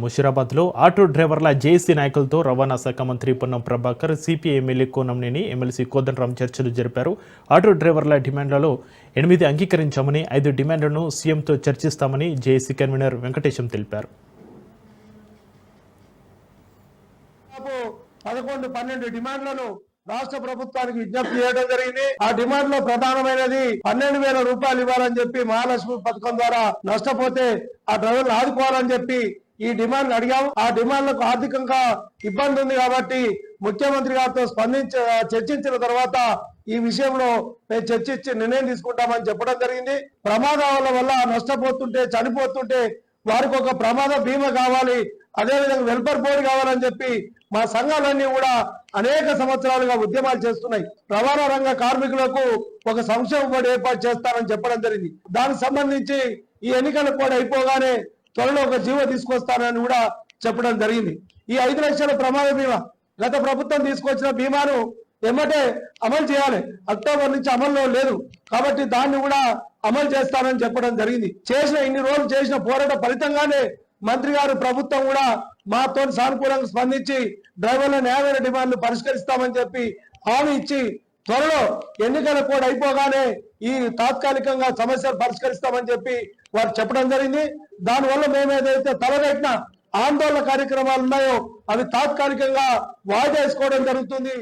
ముషిరాబాద్ లో ఆటో డ్రైవర్ల జేఏసీ నాయకులతో రవాణా శాఖ మంత్రి Ponnam Prabhakar, CPI MLA Kunamneni, MLC Kodandaram చర్చలు జరిపారు. ఆటో డ్రైవర్ల డిమాండ్లలో 8 అంగీకరించామని, 5 డిమాండ్లను సీఎంతో చర్చిస్తామని జేఏసీ కన్వీనర్ వెంకటేశం తెలిపారు. 11-12 డిమాండ్లను రాష్ట్ర ప్రభుత్వానికి విజ్ఞప్తి చేయడం జరిగింది. ఆ డిమాండ్ లో ప్రధానమైనది 12,000 రూపాయలు ఇవ్వాలని చెప్పి, మహాలక్ష్మి పథకం ద్వారా నష్టపోతే ఆ డ్రైవర్లు ఆదుకోవాలని చెప్పి ఈ డిమాండ్లు అడిగాము. ఆ డిమాండ్లకు ఆర్థికంగా ఇబ్బంది ఉంది కాబట్టి ముఖ్యమంత్రి గారితో చర్చించిన తర్వాత ఈ విషయంలో మేము చర్చించి నిర్ణయం తీసుకుంటామని చెప్పడం జరిగింది. ప్రమాదాల వల్ల నష్టపోతుంటే, చనిపోతుంటే వారికి ఒక ప్రమాద బీమా కావాలి, అదేవిధంగా వెల్ఫేర్ బోర్డు కావాలని చెప్పి మా సంఘాలన్నీ కూడా అనేక సంవత్సరాలుగా ఉద్యమాలు చేస్తున్నాయి. రవాణా రంగ కార్మికులకు ఒక సంక్షేమ బోర్డు ఏర్పాటు చేస్తానని చెప్పడం జరిగింది. దానికి సంబంధించి ఈ ఎన్నికలు కూడా అయిపోగానే త్వరలో ఒక జీవో తీసుకొస్తానని కూడా చెప్పడం జరిగింది. ఈ 5 లక్షల ప్రమాద బీమా గత ప్రభుత్వం తీసుకొచ్చిన బీమాను ఎమ్మటే అమలు చేయాలి. అక్టోబర్ నుంచి అమల్లో లేదు కాబట్టి దాన్ని కూడా అమలు చేస్తానని చెప్పడం జరిగింది. ఇన్ని రోజులు చేసిన పోరాట ఫలితంగానే మంత్రి గారు, ప్రభుత్వం కూడా మాతో సానుకూలంగా స్పందించి డ్రైవర్ల న్యాయమైన డిమాండ్లు పరిష్కరిస్తామని చెప్పి హామీ ఇచ్చి త్వరలో ఎన్నికల కూడా అయిపోగానే ఈ తాత్కాలికంగా సమస్యలు పరిష్కరిస్తామని చెప్పి వారు చెప్పడం జరిగింది. దానివల్ల మేము ఏదైతే తలపెట్టిన ఆందోళన కార్యక్రమాలు ఉన్నాయో అవి తాత్కాలికంగా వాయిదా వేసుకోవడం జరుగుతుంది.